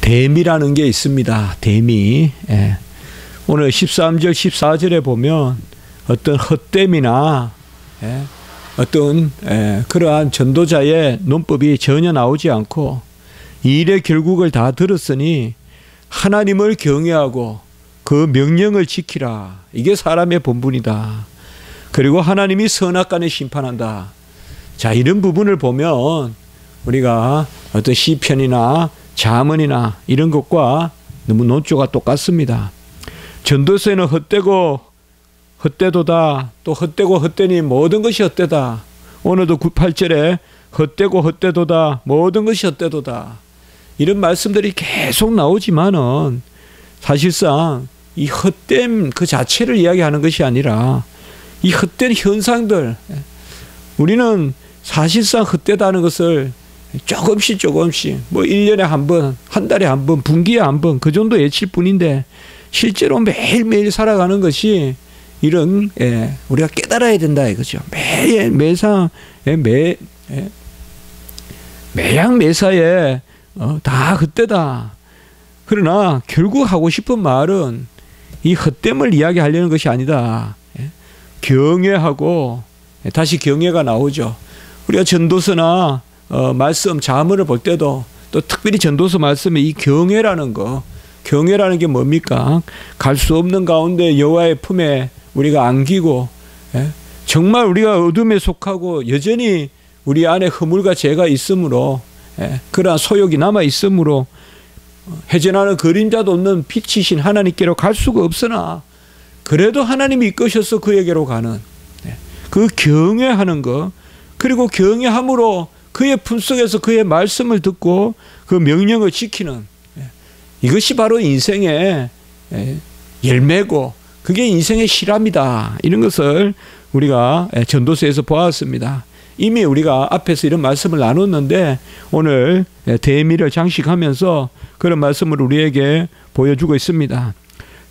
대미라는 게 있습니다. 대미. 예. 오늘 13절 14절에 보면 어떤 헛됨이나 어떤 그러한 전도자의 논법이 전혀 나오지 않고 이 일의 결국을 다 들었으니 하나님을 경외하고 그 명령을 지키라. 이게 사람의 본분이다. 그리고 하나님이 선악간에 심판한다. 자, 이런 부분을 보면 우리가 어떤 시편이나 잠언이나 이런 것과 너무 논조가 똑같습니다. 전도서에는 헛되고 헛되도다, 또 헛되고 헛되니 모든 것이 헛되다. 오늘도 8절에 헛되고 헛되도다, 모든 것이 헛되도다. 이런 말씀들이 계속 나오지만은 사실상 이 헛됨 그 자체를 이야기하는 것이 아니라 이 헛된 현상들, 우리는 사실상 헛되다는 것을 조금씩 뭐 1년에 한 번, 한 달에 한 번, 분기에 한 번 그 정도 예칠 뿐인데 실제로 매일매일 살아가는 것이 이런 우리가 깨달아야 된다 이거죠. 매양매사에 다 헛되다. 그러나 결국 하고 싶은 말은 이 헛됨을 이야기하려는 것이 아니다. 경외하고, 다시 경외가 나오죠. 우리가 전도서나 말씀 잠언을 볼 때도 또 특별히 전도서 말씀에 이 경외라는 거, 경외라는 게 뭡니까? 갈 수 없는 가운데 여호와의 품에 우리가 안기고, 정말 우리가 어둠에 속하고 여전히 우리 안에 허물과 죄가 있으므로, 그러한 소욕이 남아 있으므로 해전하는 그림자도 없는 빛이신 하나님께로 갈 수가 없으나 그래도 하나님이 이끄셔서 그에게로 가는 그 경외하는 것, 그리고 경외함으로 그의 품속에서 그의 말씀을 듣고 그 명령을 지키는, 이것이 바로 인생의 열매고 그게 인생의 실함이다. 이런 것을 우리가 전도서에서 보았습니다. 이미 우리가 앞에서 이런 말씀을 나눴는데 오늘 대미를 장식하면서 그런 말씀을 우리에게 보여주고 있습니다.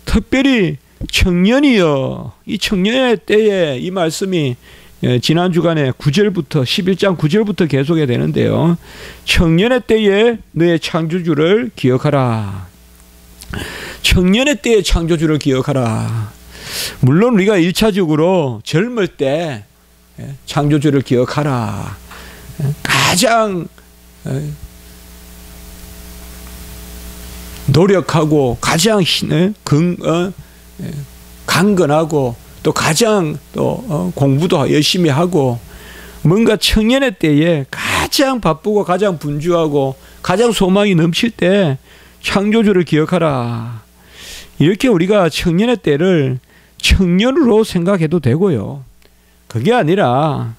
특별히 청년이여, 이 청년의 때에 이 말씀이 지난 주간에 9절부터 11장 9절부터 계속이 되는데요. 청년의 때에 너의 창조주를 기억하라. 청년의 때의 창조주를 기억하라. 물론 우리가 1차적으로 젊을 때 창조주를 기억하라. 가장 노력하고 가장 강건하고 또 가장 공부도 열심히 하고 뭔가 청년의 때에 가장 바쁘고 가장 분주하고 가장 소망이 넘칠 때 창조주를 기억하라. 이렇게 우리가 청년의 때를 청년으로 생각해도 되고요. 그게 아니라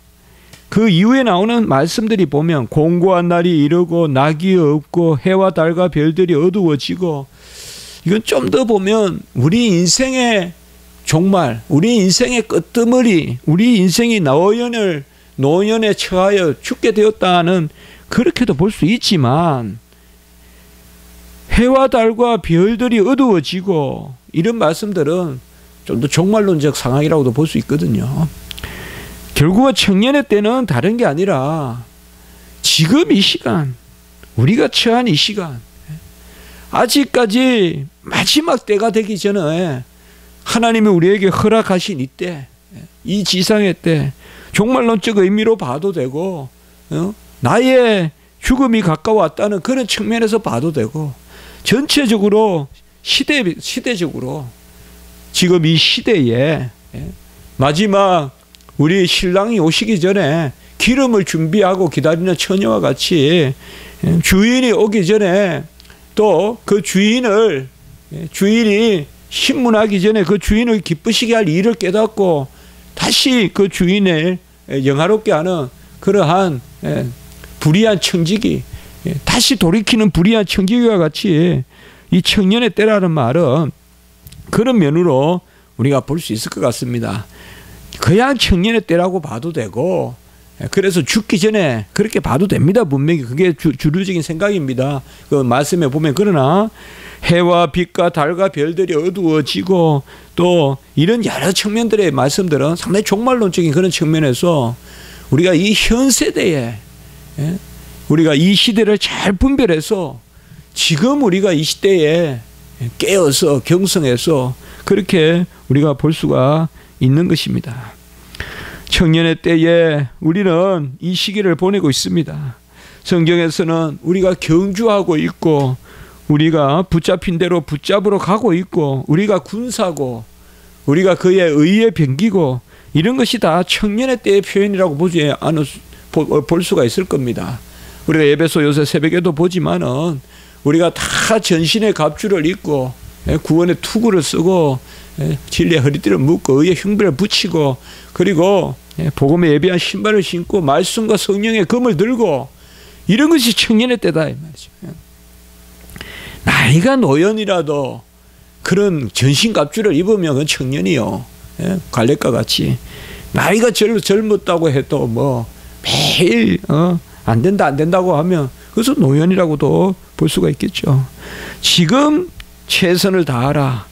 그 이후에 나오는 말씀들이 보면 공고한 날이 이르고 낙이 없고 해와 달과 별들이 어두워지고, 이건 좀 더 보면 우리 인생의 종말, 우리 인생의 끝머리, 우리 인생이 노년에 처하여 죽게 되었다는 그렇게도 볼 수 있지만, 해와 달과 별들이 어두워지고 이런 말씀들은 좀 더 종말론적 상황이라고도 볼 수 있거든요. 결국은 청년의 때는 다른 게 아니라 지금 이 시간, 우리가 처한 이 시간, 아직까지 마지막 때가 되기 전에 하나님이 우리에게 허락하신 이때, 이 지상의 때, 종말론적 의미로 봐도 되고, 나의 죽음이 가까웠다는 그런 측면에서 봐도 되고, 전체적으로 시대적으로 지금 이 시대에 마지막 우리 신랑이 오시기 전에 기름을 준비하고 기다리는 처녀와 같이 주인이 오기 전에 또 그 주인이 신문하기 전에 그 주인을 기쁘시게 할 일을 깨닫고 다시 그 주인을 영화롭게 하는 그러한 불의한 청지기, 다시 돌이키는 불의한 청지기와 같이 이 청년의 때라는 말은 그런 면으로 우리가 볼 수 있을 것 같습니다. 그냥 청년의 때라고 봐도 되고, 그래서 죽기 전에 그렇게 봐도 됩니다. 분명히 그게 주류적인 생각입니다. 그 말씀에 보면. 그러나 해와 빛과 달과 별들이 어두워지고 또 이런 여러 측면들의 말씀들은 상당히 종말론적인 그런 측면에서 우리가 이 현 세대에 우리가 이 시대를 잘 분별해서 지금 우리가 이 시대에 깨어서 경성해서 그렇게 우리가 볼 수가 있는 것입니다. 청년의 때에 우리는 이 시기를 보내고 있습니다. 성경에서는 우리가 경주하고 있고 우리가 붙잡힌 대로 붙잡으러 가고 있고 우리가 군사고 우리가 그의 의에 병기고 이런 것이 다 청년의 때의 표현이라고 볼 수가 있을 겁니다. 우리가 에베소 요새 새벽에도 보지만은 우리가 다 전신의 갑주를 입고 구원의 투구를 쓰고 진리의 허리띠를 묶고 의의 흉배를 붙이고 그리고 복음에 예비한 신발을 신고 말씀과 성령의 검을 들고 이런 것이 청년의 때다 이 말이죠. 나이가 노연이라도 그런 전신 갑주를 입으면 그건 청년이요. 갈렙과 같이 나이가 젊었다고 해도 뭐 매일 안 된다고 하면 그것은 노연이라고도 볼 수가 있겠죠. 지금 최선을 다하라.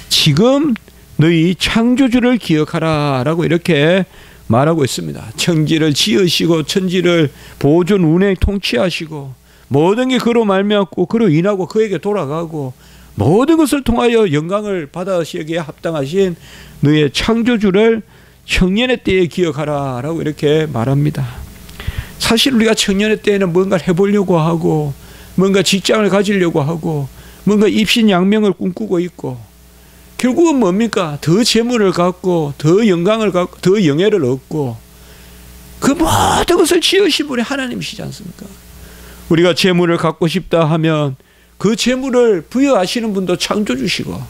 지금 너희 창조주를 기억하라 라고 이렇게 말하고 있습니다. 천지를 지으시고 천지를 보존 운행 통치하시고 모든 게 그로 말미암고 그로 인하고 그에게 돌아가고 모든 것을 통하여 영광을 받으시기에 합당하신 너의 창조주를 청년의 때에 기억하라 라고 이렇게 말합니다. 사실 우리가 청년의 때에는 뭔가를 해보려고 하고 뭔가 직장을 가지려고 하고 뭔가 입신양명을 꿈꾸고 있고 결국은 뭡니까? 더 재물을 갖고 더 영광을 갖고 더 영예를 얻고 그 모든 것을 지으신 분이 하나님이시지 않습니까? 우리가 재물을 갖고 싶다 하면 그 재물을 부여하시는 분도 창조주시고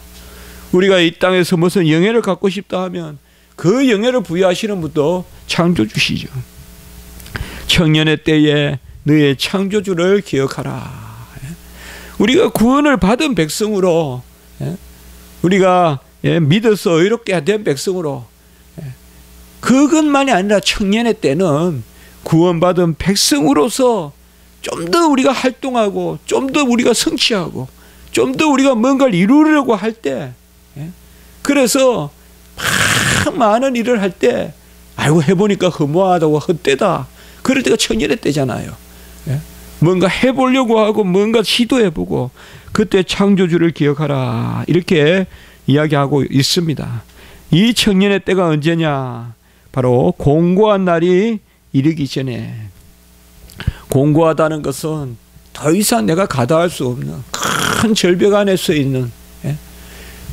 우리가 이 땅에서 무슨 영예를 갖고 싶다 하면 그 영예를 부여하시는 분도 창조주시죠. 청년의 때에 너의 창조주를 기억하라. 우리가 구원을 받은 백성으로 우리가 믿어서 의롭게 된 백성으로 그것만이 아니라 청년의 때는 구원받은 백성으로서 좀 더 우리가 활동하고 좀 더 우리가 성취하고 좀 더 우리가 뭔가를 이루려고 할 때 그래서 막 많은 일을 할 때 아이고 해보니까 허무하다고 헛되다 그럴 때가 청년의 때잖아요. 뭔가 해보려고 하고 뭔가 시도해보고 그때 창조주를 기억하라 이렇게 이야기하고 있습니다. 이 청년의 때가 언제냐? 바로 공고한 날이 이르기 전에. 공고하다는 것은 더 이상 내가 가다할 수 없는 큰 절벽 안에 서 있는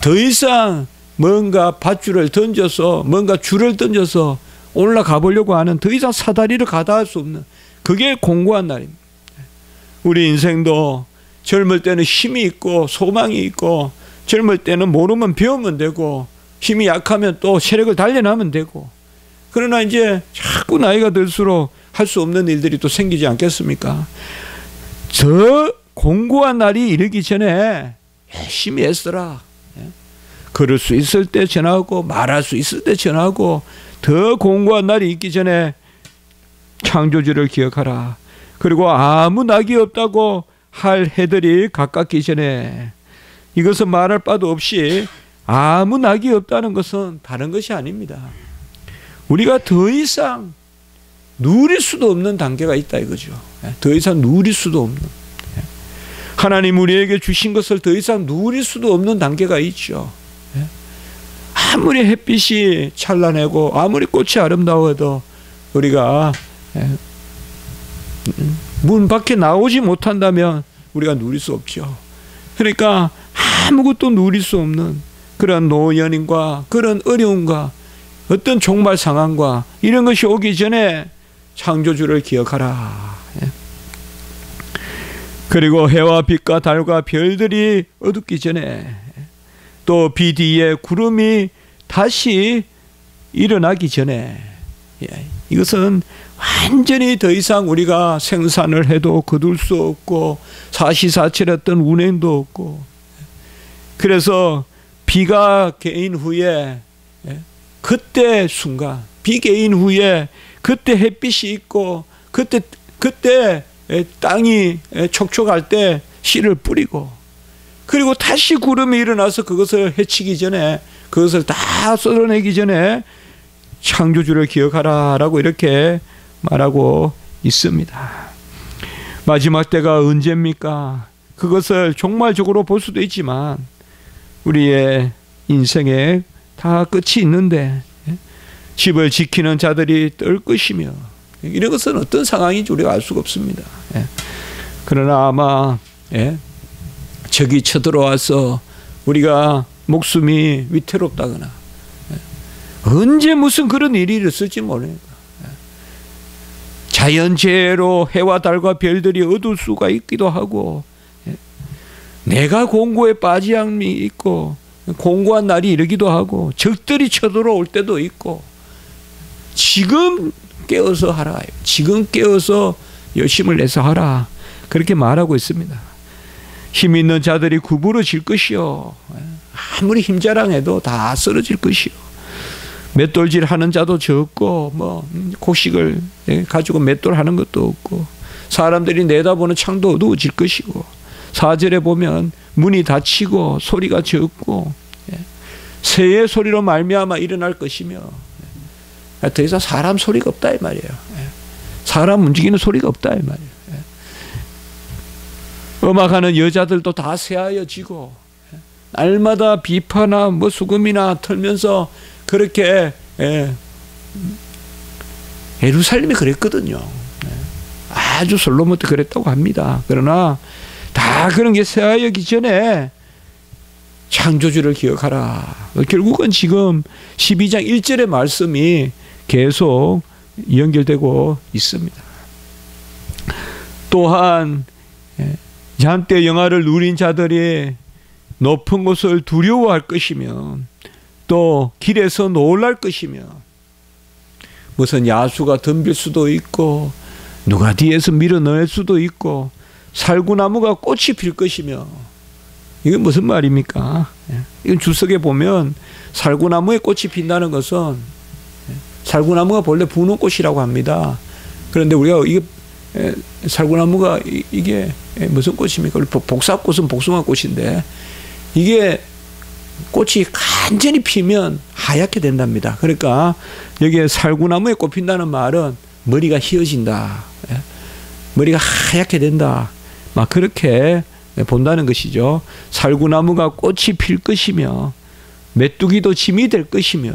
더 이상 뭔가 밧줄을 던져서 뭔가 줄을 던져서 올라가 보려고 하는 더 이상 사다리를 가다할 수 없는 그게 공고한 날입니다. 우리 인생도 젊을 때는 힘이 있고 소망이 있고 젊을 때는 모르면 배우면 되고 힘이 약하면 또 체력을 단련하면 되고 그러나 이제 자꾸 나이가 들수록 할 수 없는 일들이 또 생기지 않겠습니까? 저 공고한 날이 이르기 전에 열심히 애써라. 걸을 수 있을 때 전하고 말할 수 있을 때 전하고 더 공고한 날이 있기 전에 창조주를 기억하라. 그리고 아무 낙이 없다고 할 해들이 가깝기 전에 이것은 말할 바도 없이 아무 낙이 없다는 것은 다른 것이 아닙니다. 우리가 더 이상 누릴 수도 없는 단계가 있다 이거죠. 더 이상 누릴 수도 없는 하나님 우리에게 주신 것을 더 이상 누릴 수도 없는 단계가 있죠. 아무리 햇빛이 찬란하고 아무리 꽃이 아름다워도 우리가 문 밖에 나오지 못한다면 우리가 누릴 수 없죠. 그러니까 아무것도 누릴 수 없는 그런 노년인과 그런 어려움과 어떤 종말 상황과 이런 것이 오기 전에 창조주를 기억하라. 그리고 해와 빛과 달과 별들이 어둡기 전에 또 비 뒤에 구름이 다시 일어나기 전에 이것은 완전히 더 이상 우리가 생산을 해도 거둘 수 없고 사시사철했던 운행도 없고 그래서 비가 개인 후에 그때 순간 비 개인 후에 그때 햇빛이 있고 그때 땅이 촉촉할 때 씨를 뿌리고 그리고 다시 구름이 일어나서 그것을 해치기 전에 그것을 다 쏟아내기 전에 창조주를 기억하라 라고 이렇게 말하고 있습니다. 마지막 때가 언제입니까? 그것을 종말적으로 볼 수도 있지만 우리의 인생에 다 끝이 있는데 집을 지키는 자들이 떨 것이며 이런 것은 어떤 상황인지 우리가 알 수가 없습니다. 그러나 아마 적이 쳐들어와서 우리가 목숨이 위태롭다거나 언제 무슨 그런 일이 있을지 모르니까 자연재해로 해와 달과 별들이 어두울 수가 있기도 하고 내가 공고에 빠지함이 있고 공고한 날이 이르기도 하고 적들이 쳐들어올 때도 있고 지금 깨어서 하라. 지금 깨어서 열심을 내서 하라. 그렇게 말하고 있습니다. 힘 있는 자들이 구부러질 것이요. 아무리 힘자랑해도 다 쓰러질 것이요. 맷돌질 하는 자도 적고 곡식을 가지고 맷돌하는 것도 없고 사람들이 내다보는 창도 어두워질 것이고 4절에 보면 문이 닫히고 소리가 적고 새의 소리로 말미암아 일어날 것이며 더 이상 사람 소리가 없다 이 말이에요. 사람 움직이는 소리가 없다 이 말이에요. 음악하는 여자들도 다 쇠하여지고 날마다 비파나 수금이나 털면서 그렇게 예루살렘이 그랬거든요. 아주 솔로몬 때 그랬다고 합니다. 그러나 다 그런 게 쇠하여기 전에 창조주를 기억하라. 결국은 지금 12장 1절의 말씀이 계속 연결되고 있습니다. 또한 한때 영화를 누린 자들이 높은 곳을 두려워할 것이며 또 길에서 놀랄 것이며 무슨 야수가 덤빌 수도 있고 누가 뒤에서 밀어넣을 수도 있고 살구나무가 꽃이 필 것이며 이건 무슨 말입니까? 이건 주석에 보면 살구나무에 꽃이 핀다는 것은 살구나무가 본래 부는 꽃이라고 합니다. 그런데 우리가 이게 살구나무가 이게 무슨 꽃입니까? 복사꽃은 복숭아꽃인데 이게 꽃이 완전히 피면 하얗게 된답니다. 그러니까 여기에 살구나무에 꽃 핀다는 말은 머리가 휘어진다. 머리가 하얗게 된다. 막 그렇게 본다는 것이죠. 살구나무가 꽃이 필 것이며 메뚜기도 짐이 될 것이며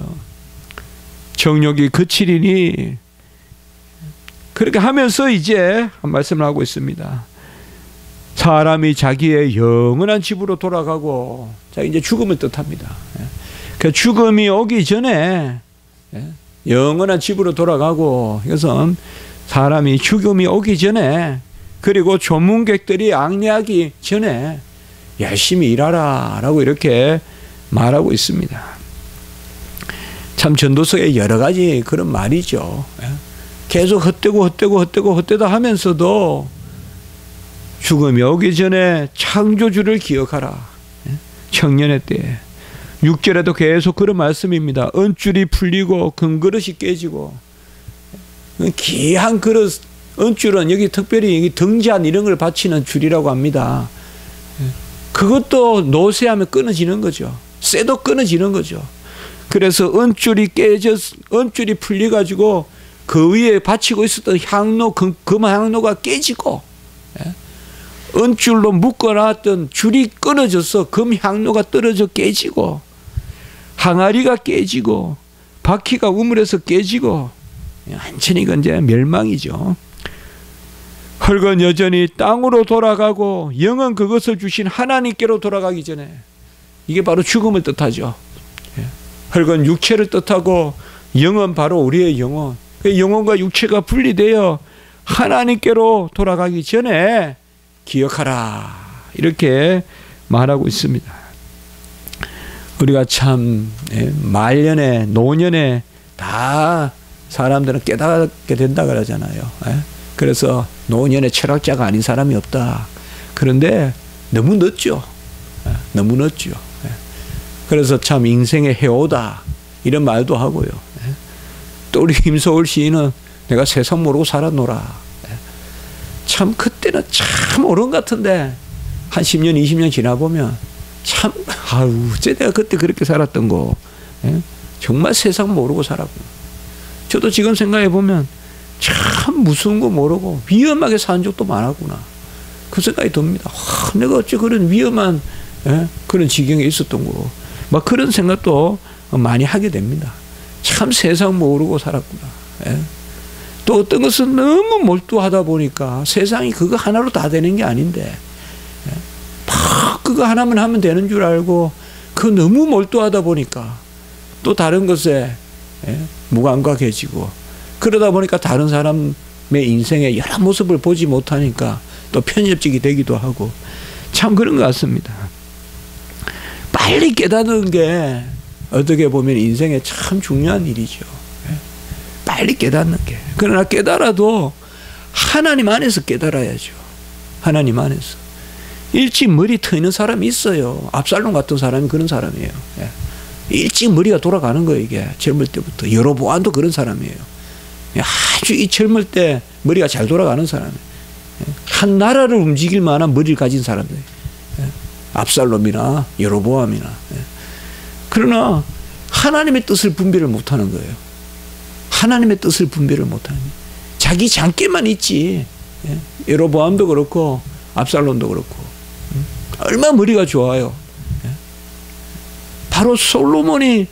정욕이 그치리니 그렇게 하면서 이제 한 말씀을 하고 있습니다. 사람이 자기의 영원한 집으로 돌아가고 자 이제 죽음을 뜻합니다. 그 죽음이 오기 전에 영원한 집으로 돌아가고 이것은 사람이 죽음이 오기 전에 그리고 조문객들이 앙내하기 전에 열심히 일하라 라고 이렇게 말하고 있습니다. 참 전도서에 여러 가지 그런 말이죠. 계속 헛되다 하면서도 죽음이 오기 전에 창조주를 기억하라. 청년의 때에 6절에도 계속 그런 말씀입니다. 은줄이 풀리고 금그릇이 깨지고 귀한 그릇 은줄은 여기 특별히 여기 등잔 이런 걸 받치는 줄이라고 합니다. 그것도 노쇠하면 끊어지는 거죠. 쇠도 끊어지는 거죠. 그래서 은줄이 풀려가지고 그 위에 받치고 있었던 향로, 금 향로가 깨지고 은줄로 묶어놨던 줄이 끊어져서 금 향로가 떨어져 깨지고 항아리가 깨지고 바퀴가 우물에서 깨지고 완전히 이건 이제 멸망이죠. 흙은 여전히 땅으로 돌아가고 영은 그것을 주신 하나님께로 돌아가기 전에 이게 바로 죽음을 뜻하죠. 흙은 육체를 뜻하고 영은 바로 우리의 영혼. 영혼과 육체가 분리되어 하나님께로 돌아가기 전에 기억하라 이렇게 말하고 있습니다. 우리가 참 말년에 노년에 다 사람들은 깨닫게 된다 그러잖아요. 그래서 노년에 철학자가 아닌 사람이 없다. 그런데 너무 늦죠. 너무 늦죠. 그래서 참 인생의 해오다 이런 말도 하고요. 또 우리 김소월 시인은 내가 세상 모르고 살았노라. 참 그때는 참 옳은 것 같은데 한 10년 20년 지나보면 참 어째 내가 그때 그렇게 살았던 거 정말 세상 모르고 살았구나. 저도 지금 생각해 보면 참 무서운 거 모르고 위험하게 산 적도 많았구나. 그 생각이 듭니다. 내가 어째 그런 위험한 그런 지경에 있었던 거. 막 그런 생각도 많이 하게 됩니다. 참 세상 모르고 살았구나. 또 어떤 것은 너무 몰두하다 보니까 세상이 그거 하나로 다 되는 게 아닌데 막 그거 하나만 하면 되는 줄 알고 그 너무 몰두하다 보니까 또 다른 것에 무감각해지고 그러다 보니까 다른 사람의 인생의 여러 모습을 보지 못하니까 또 편협적이 되기도 하고 참 그런 것 같습니다. 빨리 깨닫는 게 어떻게 보면 인생에 참 중요한 일이죠. 빨리 깨닫는 게. 그러나 깨달아도 하나님 안에서 깨달아야죠. 하나님 안에서. 일찍 머리 트이는 사람이 있어요. 압살롬 같은 사람이 그런 사람이에요. 일찍 머리가 돌아가는 거예요. 이게 젊을 때부터. 여로보암도 그런 사람이에요. 아주 이 젊을 때 머리가 잘 돌아가는 사람이에요. 한 나라를 움직일 만한 머리를 가진 사람들. 압살롬이나 여로보암이나. 그러나 하나님의 뜻을 분별을 못하는 거예요. 하나님의 뜻을 분별을 못하는 거예요. 자기 장깨만 있지. 여로보암도 그렇고 압살롬도 그렇고 얼마나 머리가 좋아요. 바로 솔로몬이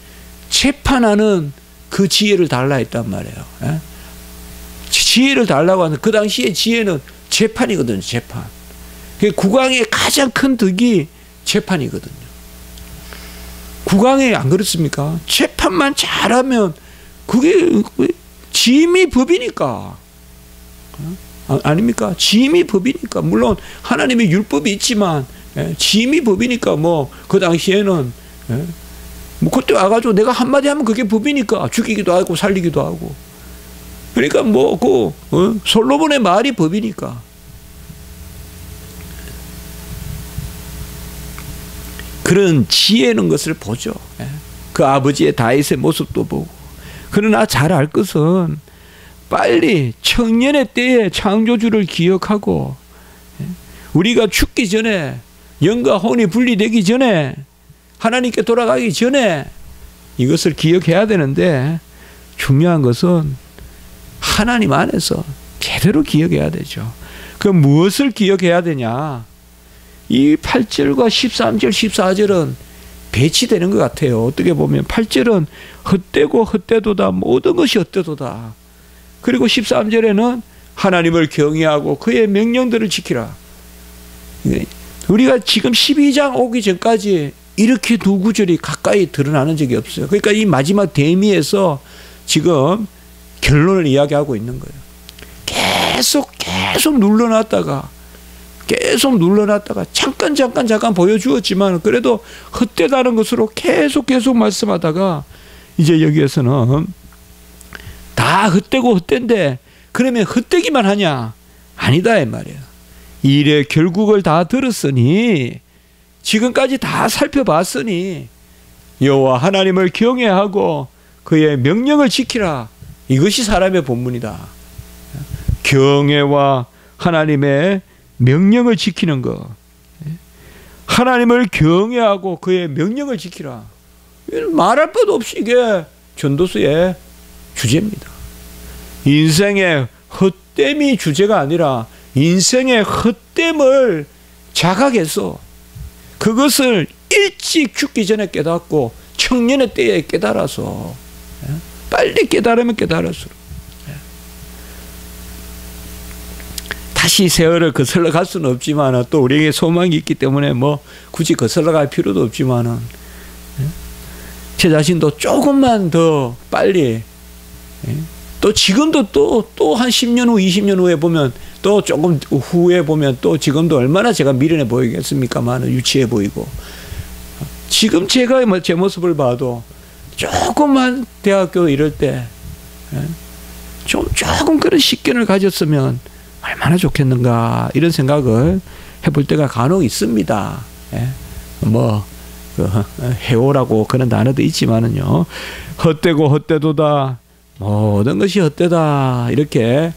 재판하는 그 지혜를 달라 했단 말이에요. 지혜를 달라고 하는 그 당시에 지혜는 재판이거든요. 재판. 국왕의 가장 큰 덕이 재판이거든요. 국왕이 안 그렇습니까? 재판만 잘하면 그게 지임이 법이니까. 아닙니까? 지임이 법이니까. 물론 하나님의 율법이 있지만 지임이 법이니까 뭐 그 당시에는 뭐 그때 와가지고 내가 한마디 하면 그게 법이니까 죽이기도 하고 살리기도 하고. 그러니까 뭐 솔로몬의 말이 법이니까. 그런 지혜는 것을 보죠. 그 아버지의 다윗의 모습도 보고. 그러나 잘 알 것은 빨리 청년의 때에 창조주를 기억하고 우리가 죽기 전에 영과 혼이 분리되기 전에 하나님께 돌아가기 전에 이것을 기억해야 되는데 중요한 것은 하나님 안에서 제대로 기억해야 되죠. 그 무엇을 기억해야 되냐? 이 8절과 13절, 14절은 배치되는 것 같아요. 어떻게 보면 8절은 헛되고 헛되도다. 모든 것이 헛되도다. 그리고 13절에는 하나님을 경외하고 그의 명령들을 지키라. 우리가 지금 12장 오기 전까지 이렇게 두 구절이 가까이 드러나는 적이 없어요. 그러니까 이 마지막 대미에서 지금 결론을 이야기하고 있는 거예요. 계속 눌러놨다가 잠깐 보여주었지만 그래도 헛되다는 것으로 계속 말씀하다가 이제 여기에서는 다 헛되고 헛된데 그러면 헛되기만 하냐? 아니다 이 말이에요. 일의 결국을 다 들었으니 지금까지 다 살펴봤으니 여호와 하나님을 경외하고 그의 명령을 지키라. 이것이 사람의 본분이다. 경외와 하나님의 명령을 지키는 것. 하나님을 경외하고 그의 명령을 지키라. 말할 것도 없이 이게 전도서의 주제입니다. 인생의 헛됨이 주제가 아니라 인생의 헛됨을 자각해서 그것을 일찍 죽기 전에 깨닫고 청년의 때에 깨달아서 빨리 깨달으면 깨달을수록 다시 세월을 거슬러 갈 수는 없지만 또 우리에게 소망이 있기 때문에 뭐 굳이 거슬러 갈 필요도 없지만은 제 자신도 조금만 더 빨리 또 지금도 또 한 10년 후 20년 후에 보면 또 조금 후에 보면 또 지금도 얼마나 제가 미련해 보이겠습니까만 유치해 보이고 지금 제가 제 모습을 봐도 조금만 대학교 이럴 때 조금 그런 식견을 가졌으면 얼마나 좋겠는가 이런 생각을 해볼 때가 간혹 있습니다. 뭐 해오라고 그런 단어도 있지만은요 헛되고 헛되도다 모든 것이 헛되다 이렇게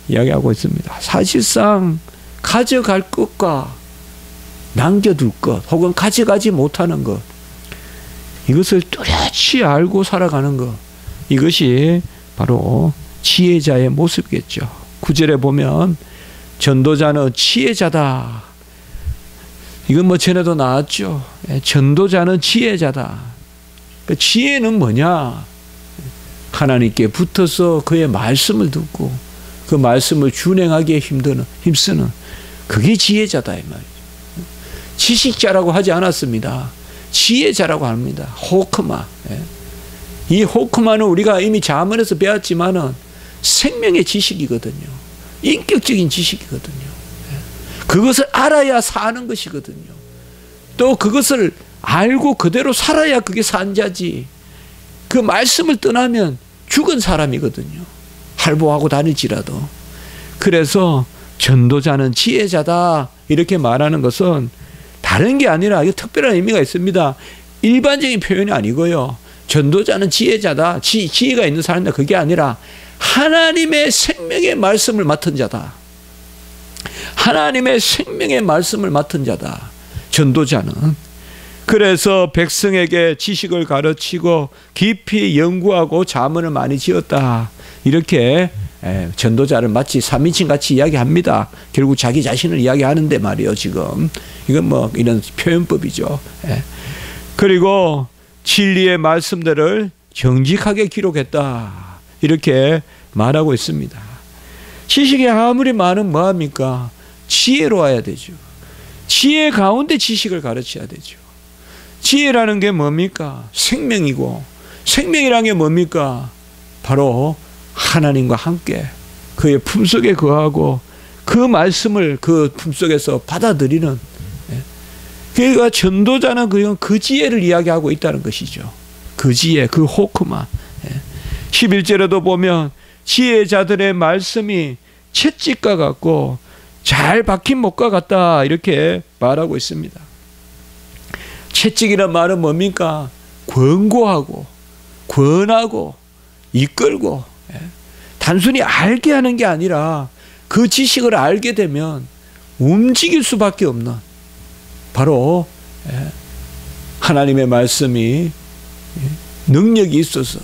이야기하고 있습니다. 사실상 가져갈 것과 남겨둘 것 혹은 가져가지 못하는 것 이것을 뚜렷이 알고 살아가는 것 이것이 바로 지혜자의 모습이겠죠. 9절에 보면 전도자는 지혜자다. 이건 뭐 전에도 나왔죠. 전도자는 지혜자다. 그 지혜는 뭐냐? 하나님께 붙어서 그의 말씀을 듣고 그 말씀을 준행하기에 힘쓰는 그게 지혜자다 이 말이죠. 지식자라고 하지 않았습니다. 지혜자라고 합니다. 호크마. 이 호크마는 우리가 이미 자문에서 배웠지만은 생명의 지식이거든요. 인격적인 지식이거든요. 그것을 알아야 사는 것이거든요. 또 그것을 알고 그대로 살아야 그게 산자지. 그 말씀을 떠나면 죽은 사람이거든요. 할보하고 다닐지라도. 그래서 전도자는 지혜자다 이렇게 말하는 것은 다른 게 아니라 이게 특별한 의미가 있습니다. 일반적인 표현이 아니고요. 전도자는 지혜자다. 지혜가 있는 사람이다. 그게 아니라 하나님의 생명의 말씀을 맡은 자다. 하나님의 생명의 말씀을 맡은 자다. 전도자는. 그래서 백성에게 지식을 가르치고 깊이 연구하고 자문을 많이 지었다. 이렇게 전도자를 마치 3인칭 같이 이야기합니다. 결국 자기 자신을 이야기하는데 말이에요. 지금 이건 뭐 이런 표현법이죠. 그리고 진리의 말씀들을 정직하게 기록했다. 이렇게 말하고 있습니다. 지식이 아무리 많으면 뭐합니까? 지혜로워야 되죠. 지혜 가운데 지식을 가르쳐야 되죠. 지혜라는 게 뭡니까? 생명이고, 생명이라는 게 뭡니까? 바로 하나님과 함께 그의 품속에 거하고 그 말씀을 그 품속에서 받아들이는, 그러니까 전도자는 그 지혜를 이야기하고 있다는 것이죠. 그 지혜, 그 호크마. 11절에도 보면 지혜자들의 말씀이 채찍과 같고 잘 박힌 목과 같다 이렇게 말하고 있습니다. 채찍이란 말은 뭡니까? 권고하고 권하고 이끌고, 단순히 알게 하는 게 아니라 그 지식을 알게 되면 움직일 수밖에 없는, 바로 하나님의 말씀이 능력이 있어서,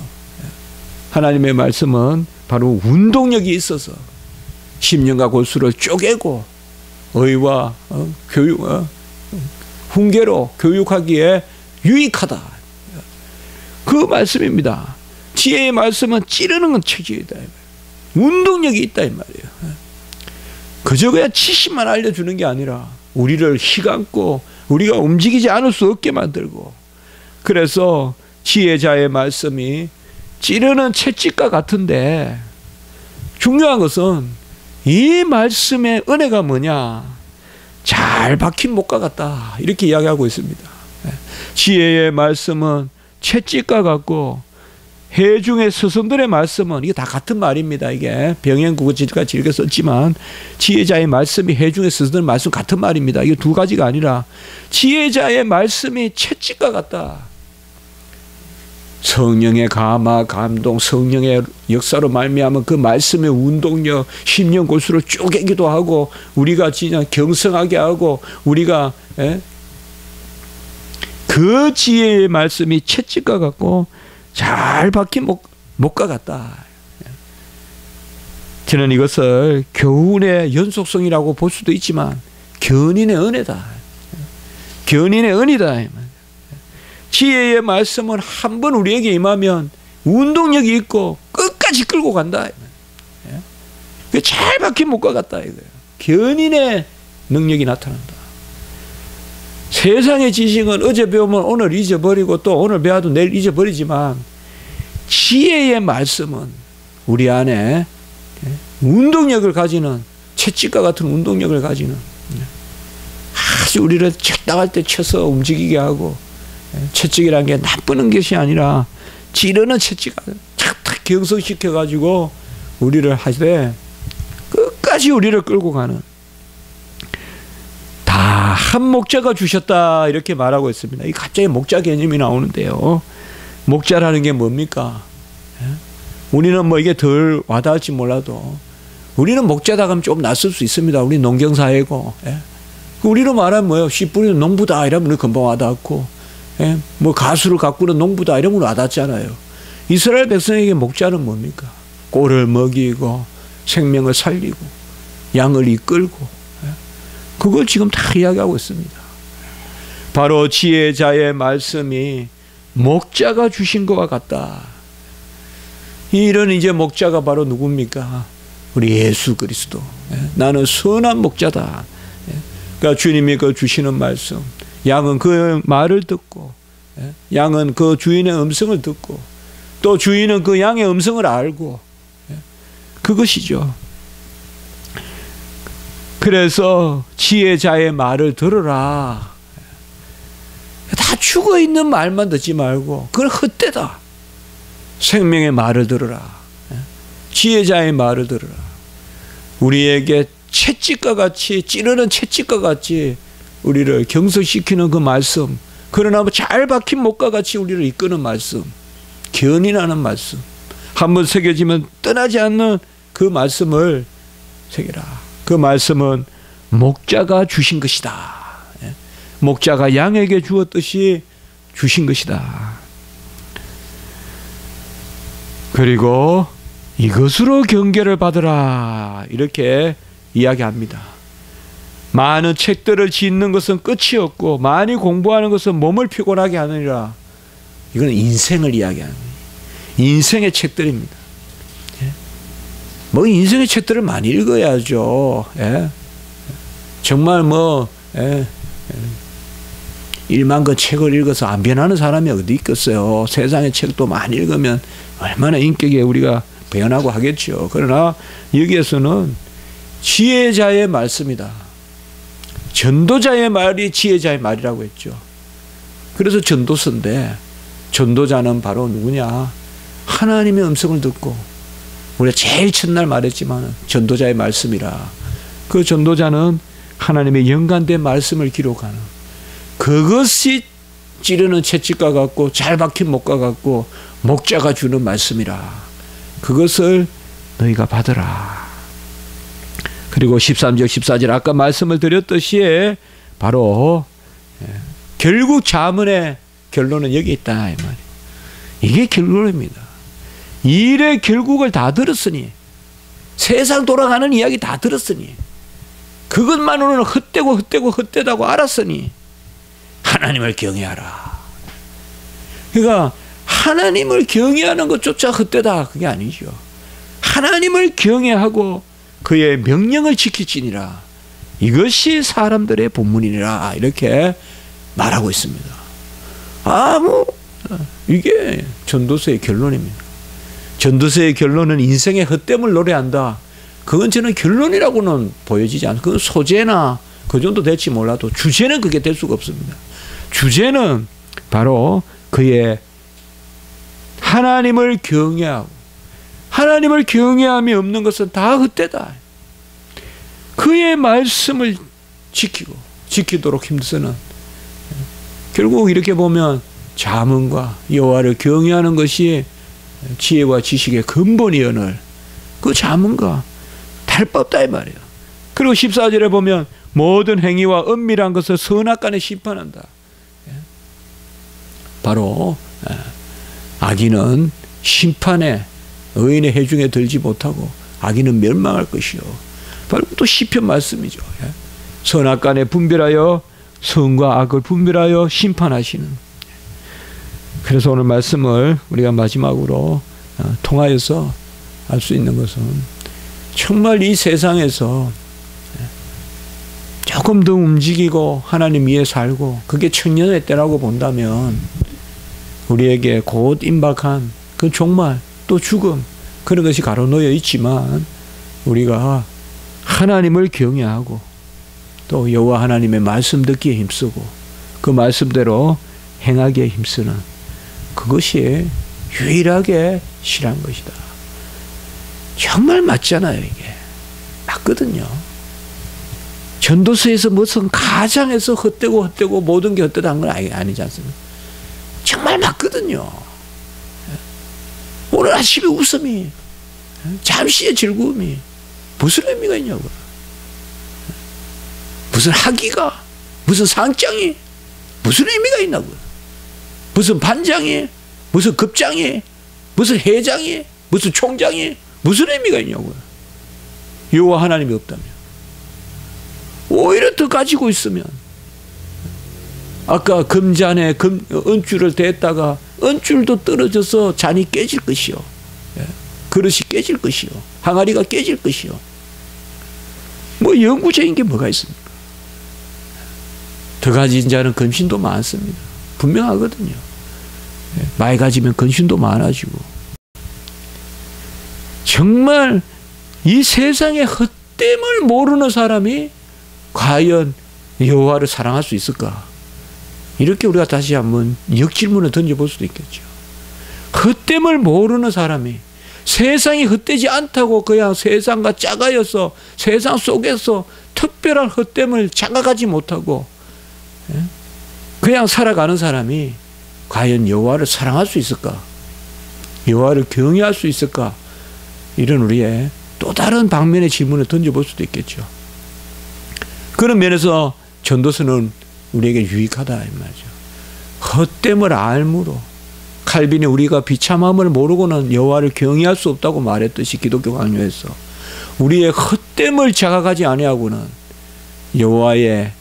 하나님의 말씀은 바로 운동력이 있어서 심령과 골수를 쪼개고 의와 교육, 훈계로 교육하기에 유익하다. 그 말씀입니다. 지혜의 말씀은 찌르는 책이다. 운동력이 있다 이 말이에요. 그저 그냥 지식만 알려주는 게 아니라 우리를 휘감고 우리가 움직이지 않을 수 없게 만들고, 그래서 지혜자의 말씀이 찌르는 채찍과 같은데, 중요한 것은 이 말씀의 은혜가 뭐냐? 잘 박힌 목과 같다 이렇게 이야기하고 있습니다. 지혜의 말씀은 채찍과 같고 해중의 스승들의 말씀은, 이게 다 같은 말입니다. 이게 병행국어지가 즐겨 썼지만 지혜자의 말씀이 해중의 스승들의 말씀 같은 말입니다. 이게 두 가지가 아니라 지혜자의 말씀이 채찍과 같다. 성령의 감화, 감동, 성령의 역사로 말미암은 그 말씀의 운동력, 심령 골수를 쪼개기도 하고 우리가 진짜 경성하게 하고, 우리가 그 지혜의 말씀이 채찍과 같고 잘 박힌 목과 같다. 저는 이것을 교훈의 연속성이라고 볼 수도 있지만 견인의 은혜다. 견인의 은이다. 지혜의 말씀은 한 번 우리에게 임하면 운동력이 있고 끝까지 끌고 간다. 잘 박힌 목과 같다. 이거예요. 견인의 능력이 나타난다. 세상의 지식은 어제 배우면 오늘 잊어버리고 또 오늘 배워도 내일 잊어버리지만, 지혜의 말씀은 우리 안에 운동력을 가지는, 채찍과 같은 운동력을 가지는, 아주 우리를 적당할 때 쳐서 움직이게 하고, 채찍이라는 게 나쁘는 것이 아니라 찌르는 채찍을 탁탁 경성시켜 가지고 우리를 하되 끝까지 우리를 끌고 가는, 다 한 목자가 주셨다 이렇게 말하고 있습니다. 이 갑자기 목자 개념이 나오는데요. 목자라는 게 뭡니까? 우리는 뭐 이게 덜 와닿을지 몰라도 우리는 목자다 하면 좀 낯설 수 있습니다. 우리 농경사회고, 우리로 말하면 뭐예요? 씨 뿌리는 농부다 이러면 우리 금방 와닿고, 뭐 가수를 가꾸는 농부다 이러면 와닿잖아요. 이스라엘 백성에게 목자는 뭡니까? 꼴을 먹이고 생명을 살리고 양을 이끌고, 그걸 지금 다 이야기하고 있습니다. 바로 지혜자의 말씀이 목자가 주신 것과 같다. 이런 이제 목자가 바로 누굽니까? 우리 예수 그리스도. 나는 선한 목자다. 그러니까 주님이 그 주시는 말씀, 양은 그 말을 듣고, 양은 그 주인의 음성을 듣고, 또 주인은 그 양의 음성을 알고, 그것이죠. 그래서 지혜자의 말을 들으라. 다 죽어있는 말만 듣지 말고 그건 헛되다. 생명의 말을 들으라. 지혜자의 말을 들으라. 우리에게 채찍과 같이, 찌르는 채찍과 같이 우리를 경솔시키는 그 말씀, 그러나 잘 박힌 목과 같이 우리를 이끄는 말씀, 견인하는 말씀, 한번 새겨지면 떠나지 않는 그 말씀을 새겨라. 그 말씀은 목자가 주신 것이다. 목자가 양에게 주었듯이 주신 것이다. 그리고 이것으로 경계를 받으라, 이렇게 이야기합니다. 많은 책들을 짓는 것은 끝이 없고 많이 공부하는 것은 몸을 피곤하게 하느니라. 이건 인생을 이야기하는 거예요. 인생의 책들입니다. 뭐 인생의 책들을 많이 읽어야죠. 정말 뭐 1만 권 책을 읽어서 안 변하는 사람이 어디 있겠어요. 세상의 책도 많이 읽으면 얼마나 인격에 우리가 변하고 하겠죠. 그러나 여기에서는 지혜자의 말씀이다. 전도자의 말이 지혜자의 말이라고 했죠. 그래서 전도서인데, 전도자는 바로 누구냐? 하나님의 음성을 듣고, 우리가 제일 첫날 말했지만 전도자의 말씀이라. 그 전도자는 하나님의 연관된 말씀을 기록하는, 그것이 찌르는 채찍과 같고 잘 박힌 목과 같고 목자가 주는 말씀이라. 그것을 너희가 받으라. 그리고 13절 14절 아까 말씀을 드렸듯이 바로 결국 자문의 결론은 여기 있다, 이 말이에요. 이게 결론입니다. 일의 결국을 다 들었으니, 세상 돌아가는 이야기 다 들었으니, 그것만으로는 헛되다고 알았으니 하나님을 경외하라. 그러니까 하나님을 경외하는 것조차 헛되다, 그게 아니죠. 하나님을 경외하고 그의 명령을 지킬지니라. 이것이 사람들의 본문이니라. 이렇게 말하고 있습니다. 이게 전도서의 결론입니다. 전도서의 결론은 인생의 헛됨을 노래한다. 그건 저는 결론이라고는 보여지지 않아요. 그건 소재나 그 정도 될지 몰라도 주제는 그게 될 수가 없습니다. 주제는 바로 그의 하나님을 경외하고, 하나님을 경외함이 없는 것은 다 헛되다. 그의 말씀을 지키도록 힘쓰는, 결국 이렇게 보면 자문과 여호와를 경외하는 것이 지혜와 지식의 근본이여늘 그 자문과 탈법다 이 말이에요. 그리고 14절에 보면 모든 행위와 은밀한 것을 선악간에 심판한다. 바로 악인은 심판에, 의인의 해중에 들지 못하고 악인은 멸망할 것이요. 바로 또 시편 말씀이죠. 선악간에 분별하여 선과 악을 분별하여 심판하시는. 그래서 오늘 말씀을 우리가 마지막으로 통하여서 알 수 있는 것은, 정말 이 세상에서 조금 더 움직이고 하나님 위에 살고 그게 청년의 때라고 본다면, 우리에게 곧 임박한 그 종말 또 죽음, 그런 것이 가로놓여 있지만 우리가 하나님을 경외하고 또 여호와 하나님의 말씀 듣기에 힘쓰고 그 말씀대로 행하기에 힘쓰는, 그것이 유일하게 실한 것이다. 정말 맞잖아요. 이게 맞거든요. 전도서에서 무슨 가장에서 헛되고 모든 게 헛되다는 건 아니지 않습니까? 정말 맞거든요. 오늘 아침에 웃음이, 잠시의 즐거움이 무슨 의미가 있냐고요. 무슨 학위가, 무슨 상장이 무슨 의미가 있냐고요. 무슨 반장이, 무슨 급장이, 무슨 회장이, 무슨 총장이 무슨 의미가 있냐고요. 여호와 하나님이 없다면. 오히려 더 가지고 있으면 아까 금잔에 은줄을 댔다가 은줄도 떨어져서 잔이 깨질 것이요. 그릇이 깨질 것이요. 항아리가 깨질 것이요. 뭐 영구적인 게 뭐가 있습니까? 더 가진 자는 근심도 많습니다. 분명하거든요. 많이 가지면 근심도 많아지고. 정말 이 세상의 헛됨을 모르는 사람이 과연 여호와를 사랑할 수 있을까? 이렇게 우리가 다시 한번 역질문을 던져볼 수도 있겠죠. 헛됨을 모르는 사람이 세상이 헛되지 않다고 그냥 세상과 짝하여서 세상 속에서 특별한 헛됨을 자각하지 못하고 그냥 살아가는 사람이 과연 여호와를 사랑할 수 있을까? 여호와를 경외할 수 있을까? 이런 우리의 또 다른 방면의 질문을 던져볼 수도 있겠죠. 그런 면에서 전도서는 우리에게 유익하다 이 말이죠. 헛됨을 알므로 칼빈이 우리가 비참함을 모르고는 여호와를 경외할 수 없다고 말했듯이 기독교 강요에서 우리의 헛됨을 자각하지 아니하고는 여호와의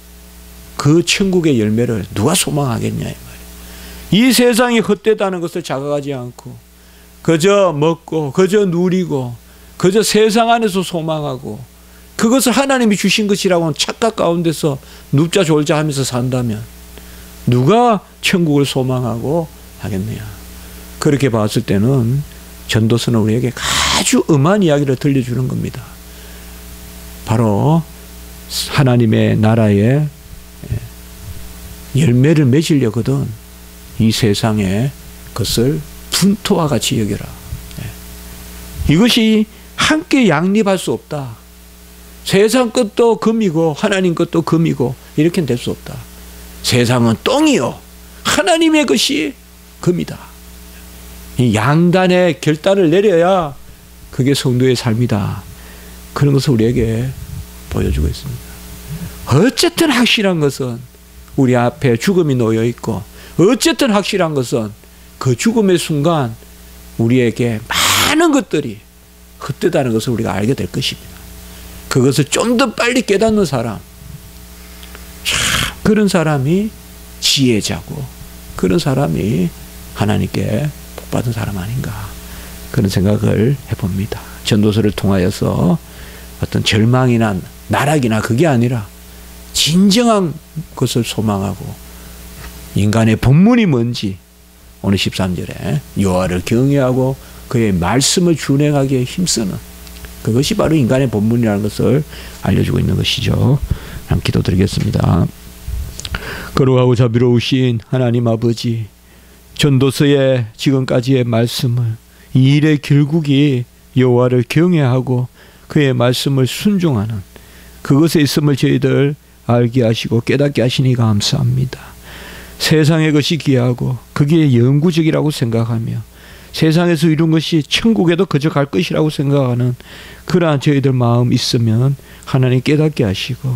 그 천국의 열매를 누가 소망하겠냐 이 말이에요. 이 세상이 헛되다는 것을 자각하지 않고 그저 먹고 그저 누리고 그저 세상 안에서 소망하고 그것을 하나님이 주신 것이라고는 착각 가운데서 눕자 졸자 하면서 산다면 누가 천국을 소망하고 하겠느냐. 그렇게 봤을 때는 전도서는 우리에게 아주 엄한 이야기를 들려주는 겁니다. 바로 하나님의 나라의 열매를 맺으려거든 이 세상의 것을 분토와 같이 여겨라. 이것이 함께 양립할 수 없다. 세상 것도 금이고 하나님 것도 금이고 이렇게는 될 수 없다. 세상은 똥이요 하나님의 것이 금이다. 이 양단의 결단을 내려야 그게 성도의 삶이다. 그런 것을 우리에게 보여주고 있습니다. 어쨌든 확실한 것은 우리 앞에 죽음이 놓여 있고 어쨌든 확실한 것은 그 죽음의 순간 우리에게 많은 것들이 헛되다는 것을 우리가 알게 될 것입니다. 그것을 좀 더 빨리 깨닫는 사람, 그런 사람이 지혜자고 그런 사람이 하나님께 복받은 사람 아닌가 그런 생각을 해봅니다. 전도서를 통하여서 어떤 절망이나 나락이나 그게 아니라 진정한 것을 소망하고 인간의 본문이 뭔지 오늘 13절에 여호와를 경외하고 그의 말씀을 준행하기에 힘쓰는 그것이 바로 인간의 본문이라는 것을 알려주고 있는 것이죠. 한번 기도드리겠습니다. 거룩하고 자비로우신 하나님 아버지, 전도서의 지금까지의 말씀을 이 일의 결국이 여호와를 경외하고 그의 말씀을 순종하는 그것에 있음을 저희들 알게 하시고 깨닫게 하시니 감사합니다. 세상의 것이 귀하고 그게 영구적이라고 생각하며 세상에서 이룬 것이 천국에도 그저 갈 것이라고 생각하는 그러한 저희들 마음 있으면 하나님 깨닫게 하시고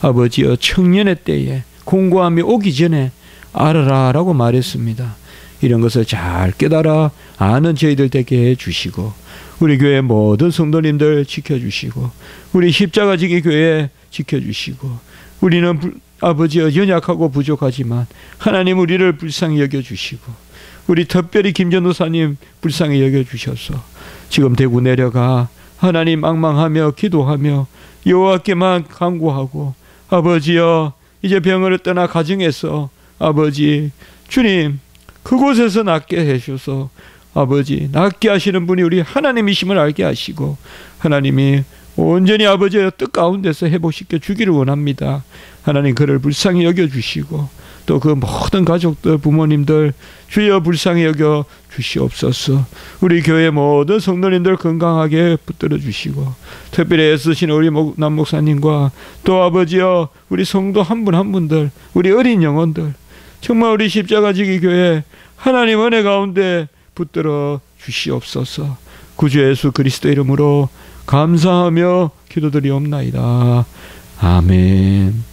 아버지여 청년의 때에 공고함이 오기 전에 알아라 라고 말했습니다. 이런 것을 잘 깨달아 아는 저희들 되게 해주시고 우리 교회 모든 성도님들 지켜주시고 우리 십자가지기 교회 지켜주시고 우리는 아버지여 연약하고 부족하지만 하나님 우리를 불쌍히 여겨주시고 우리 특별히 김전도사님 불쌍히 여겨주셔서 지금 대구 내려가 하나님 앙망하며 기도하며 여호와께만 간구하고 아버지여 이제 병을 떠나 가정에서 아버지 주님 그곳에서 낫게 해주셔서 아버지 낫게 하시는 분이 우리 하나님이심을 알게 하시고 하나님이 온전히 아버지의 뜻 가운데서 회복시켜 주기를 원합니다. 하나님 그를 불쌍히 여겨주시고 또 그 모든 가족들 부모님들 주여 불쌍히 여겨 주시옵소서. 우리 교회 모든 성도님들 건강하게 붙들어 주시고 특별히 애쓰신 우리 남목사님과 또 아버지여 우리 성도 한 분 한 분들 우리 어린 영혼들 정말 우리 십자가지기 교회 하나님 은혜 가운데 붙들어 주시옵소서. 구주 예수 그리스도 이름으로 감사하며 기도드리옵나이다. 아멘.